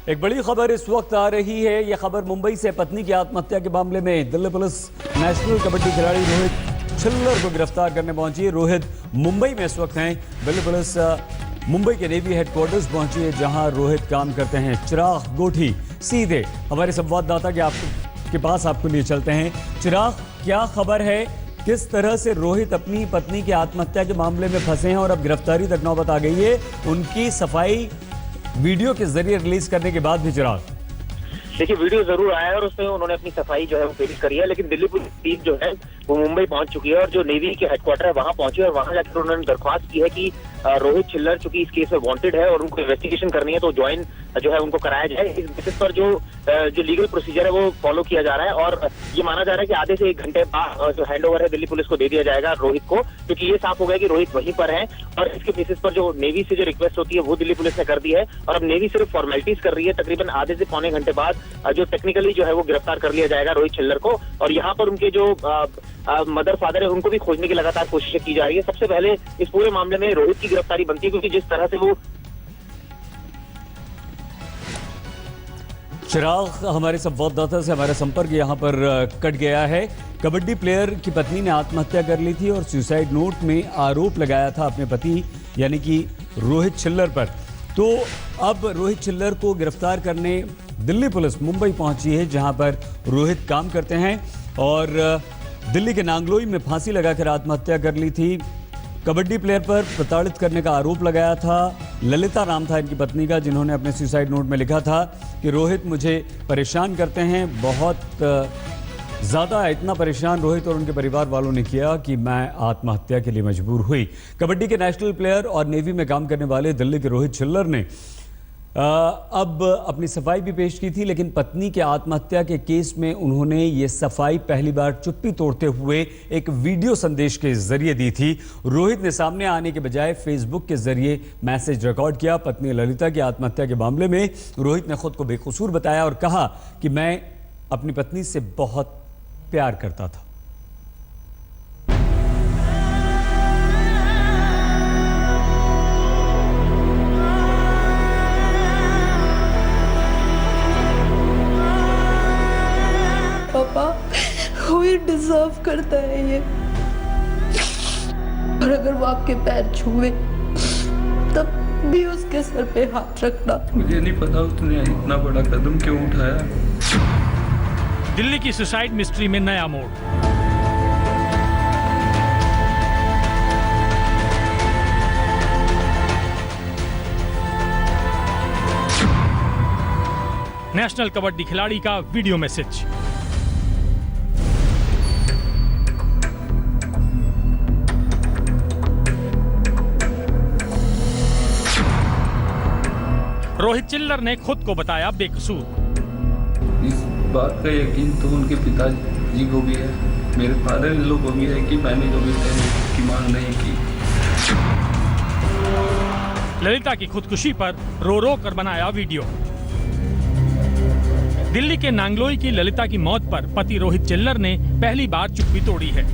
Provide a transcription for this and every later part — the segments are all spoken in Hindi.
एक बड़ी खबर इस वक्त आ रही है। यह खबर मुंबई से पत्नी की आत्महत्या के मामले में दिल्ली पुलिस नेशनल कबड्डी खिलाड़ी रोहित छिल्लर को गिरफ्तार करने पहुंची है। रोहित मुंबई में इस वक्त हैं। दिल्ली पुलिस मुंबई के नेवी हेडक्वार्टर्स पहुंची है, जहां रोहित काम करते हैं। चिराग गोठी सीधे हमारे संवाददाता के पास आपके लिए चलते हैं। चिराग, क्या खबर है? किस तरह से रोहित अपनी पत्नी की आत्महत्या के मामले में फंसे हैं और अब गिरफ्तारी तक नौबत आ गई है, उनकी सफाई वीडियो के जरिए रिलीज करने के बाद भी? चिराग, देखिए, वीडियो जरूर आया है और उसमें उन्होंने अपनी सफाई जो है वो पेश करी है, लेकिन दिल्ली पुलिस टीम जो है वो मुंबई पहुंच चुकी है और जो नेवी के हेडक्वार्टर है वहां पहुंची है और वहां जाकर उन्होंने दरख्वास्त की है कि रोहित छिल्लर चूंकि इस केस में वांटेड है और उनको इन्वेस्टिगेशन करनी है तो ज्वाइन जो है उनको कराया जाए। इस बेसिस पर जो लीगल प्रोसीजर है वो फॉलो किया जा रहा है और ये माना जा रहा है कि आधे से 1 घंटे बाद जो हैंडओवर है दिल्ली पुलिस को दे दिया जाएगा रोहित को, क्योंकि ये साफ हो गया कि रोहित वहीं पर है। और इसके बेसिस पर जो नेवी से जो रिक्वेस्ट होती है वो दिल्ली पुलिस ने कर दी है और अब नेवी सिर्फ फॉर्मेलिटीज कर रही है। तकरीबन आधे से पौने घंटे बाद जो टेक्निकली जो है वो गिरफ्तार कर लिया जाएगा रोहित छिल्लर को। और यहाँ पर उनके जो मदर फादर है उनको भी खोजने की लगातार कोशिशें की जा रही है। सबसे पहले इस पूरे मामले में रोहित की गिरफ्तारी बनती है, क्योंकि जिस तरह से वो चिराग, हमारे संवाददाता से हमारा संपर्क यहाँ पर कट गया है। कबड्डी प्लेयर की पत्नी ने आत्महत्या कर ली थी और सुसाइड नोट में आरोप लगाया था अपने पति यानी कि रोहित छिल्लर पर। तो अब रोहित छिल्लर को गिरफ्तार करने दिल्ली पुलिस मुंबई पहुंची है, जहां पर रोहित काम करते हैं और दिल्ली के नांगलोई में फांसी लगाकर आत्महत्या कर ली थी। कबड्डी प्लेयर पर प्रताड़ित करने का आरोप लगाया था। ललिता नाम था इनकी पत्नी का, जिन्होंने अपने सुसाइड नोट में लिखा था कि रोहित मुझे परेशान करते हैं, बहुत ज़्यादा, इतना परेशान रोहित और उनके परिवार वालों ने किया कि मैं आत्महत्या के लिए मजबूर हुई। कबड्डी के नेशनल प्लेयर और नेवी में काम करने वाले दिल्ली के रोहित छिल्लर ने अब अपनी सफाई भी पेश की थी, लेकिन पत्नी के आत्महत्या के केस में उन्होंने ये सफाई पहली बार चुप्पी तोड़ते हुए एक वीडियो संदेश के जरिए दी थी। रोहित ने सामने आने के बजाय फेसबुक के जरिए मैसेज रिकॉर्ड किया। पत्नी ललिता की आत्महत्या के मामले में रोहित ने खुद को बेकसूर बताया और कहा कि मैं अपनी पत्नी से बहुत प्यार करता था। पापा, कोई डिजर्व करता है ये, और अगर वो आपके पैर छुए तब भी उसके सर पे हाथ रखना। मुझे नहीं पता उसने इतना बड़ा कदम क्यों उठाया। दिल्ली की सुसाइड मिस्ट्री में नया मोड़। नेशनल कबड्डी खिलाड़ी का वीडियो मैसेज। रोहित छिल्लर ने खुद को बताया बेकसूर। इस बात का यकीन तो उनके पिताजी को भी है, मेरे फादर इन लोगों को भी है कि मैंने कभी दहेज की मांग नहीं की। ललिता की खुदकुशी पर रो रो कर बनाया वीडियो। दिल्ली के नांगलोई की ललिता की मौत पर पति रोहित छिल्लर ने पहली बार चुप्पी तोड़ी है।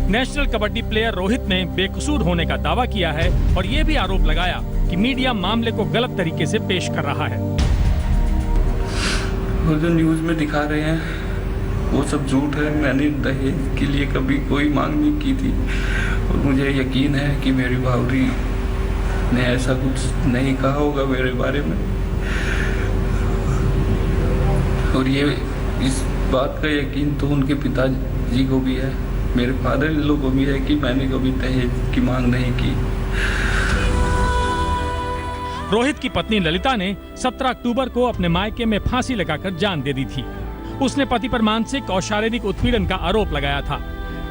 नेशनल कबड्डी प्लेयर रोहित ने बेकसूर होने का दावा किया है और ये भी आरोप लगाया कि मीडिया मामले को गलत तरीके से पेश कर रहा है। वो जो न्यूज में दिखा रहे हैं वो सब झूठ है। मैंने दहेज के लिए कभी कोई मांग नहीं की थी और मुझे यकीन है कि मेरी भावरी ने ऐसा कुछ नहीं कहा होगा मेरे बारे में। और ये इस बात का यकीन तो उनके पिताजी को भी है, मेरे फादर इन लोगों को भी है कि मैंने कभी दहेज की मांग नहीं की। रोहित की पत्नी ललिता ने 17 अक्टूबर को अपने मायके में फांसी लगाकर जान दे दी थी। उसने पति पर मानसिक और शारीरिक उत्पीड़न का आरोप लगाया था।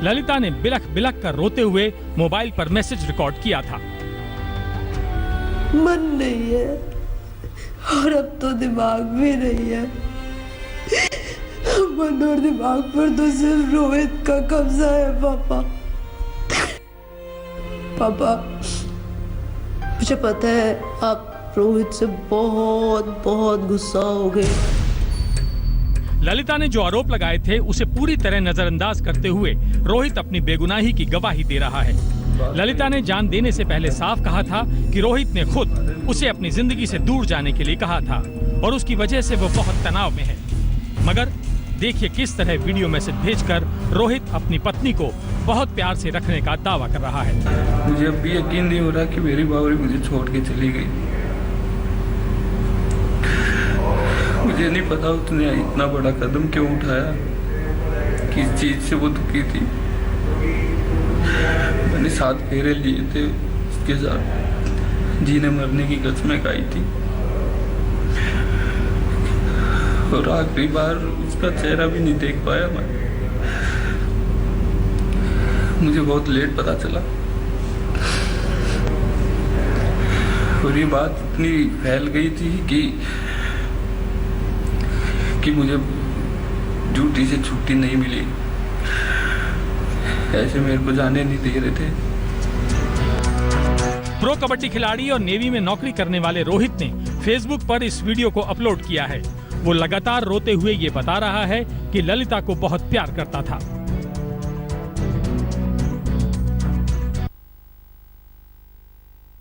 ललिता ने बिलख बिलख कर रोते हुए मोबाइल पर मैसेज रिकॉर्ड किया था। मन नहीं है और अब तो दिमाग भी नहीं है। मन और दिमाग पर तो सिर्फ रोहित का कब्जा है। पापा, मुझे पता है आप रोहित से बहुत बहुत गुस्सा हो गए। ललिता ने जो आरोप लगाए थे उसे पूरी तरह नजरअंदाज करते हुए रोहित अपनी बेगुनाही की गवाही दे रहा है। ललिता ने जान देने से पहले साफ कहा था कि रोहित ने खुद उसे अपनी जिंदगी से दूर जाने के लिए कहा था और उसकी वजह से वो बहुत तनाव में है। मगर देखिए किस तरह वीडियो मैसेज भेजकर रोहित अपनी पत्नी को बहुत प्यार से रखने का दावा कर रहा है। मुझे अब भी यकीन नहीं हो रहा कि मेरी बावरी मुझे छोड़ के चली गई। मुझे नहीं पता उसने इतना बड़ा कदम क्यों उठाया, किस चीज से वो दुखी थी। मैंने 7 फेरे लिए थे उसके साथ, जीने मरने की कसमें खाई थी और आखिरी बार उसका चेहरा भी नहीं देख पाया मैं। मुझे बहुत लेट पता चला और ये बात इतनी फैल गई थी कि मुझे ड्यूटी से छुट्टी नहीं मिली। ऐसे मेरे को जाने नहीं दे रहे थे। प्रो कबड्डी खिलाड़ी और नेवी में नौकरी करने वाले रोहित ने फेसबुक पर इस वीडियो को अपलोड किया है। वो लगातार रोते हुए ये बता रहा है कि ललिता को बहुत प्यार करता था।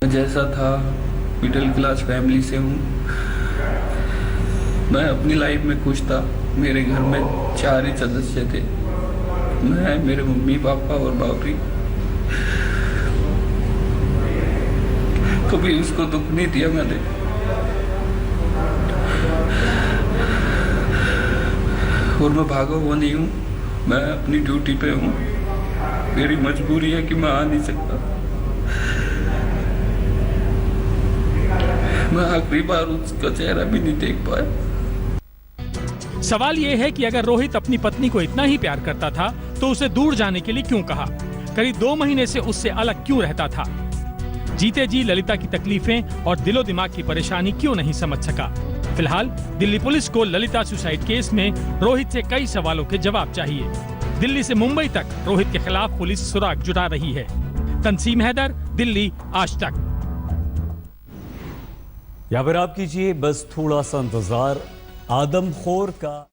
जैसा था, मिडिल क्लास फैमिली से हूँ। मैं अपनी लाइफ में खुश था। मेरे घर में 4 ही सदस्य थे, मैं, मेरे मम्मी पापा और बाबरी। कभी उसको दुख नहीं दिया मैंने। और मैं भागा हुआ नहीं हूँ, मैं अपनी ड्यूटी पे हूँ। मेरी मजबूरी है कि मैं आ नहीं सकता। मैं आखिरी बार उसका चेहरा भी नहीं देख पाया। सवाल ये है कि अगर रोहित अपनी पत्नी को इतना ही प्यार करता था तो उसे दूर जाने के लिए क्यों कहा? करीब 2 महीने से उससे अलग क्यों रहता था? जीते जी ललिता की तकलीफें और दिलो दिमाग की परेशानी क्यों नहीं समझ सका? फिलहाल दिल्ली पुलिस को ललिता सुसाइड केस में रोहित से कई सवालों के जवाब चाहिए। दिल्ली से मुंबई तक रोहित के खिलाफ पुलिस सुराग जुटा रही है। तंसीम हैदर, दिल्ली, आज तक। या फिर आप कीजिए बस थोड़ा सा इंतजार आदमखोर का।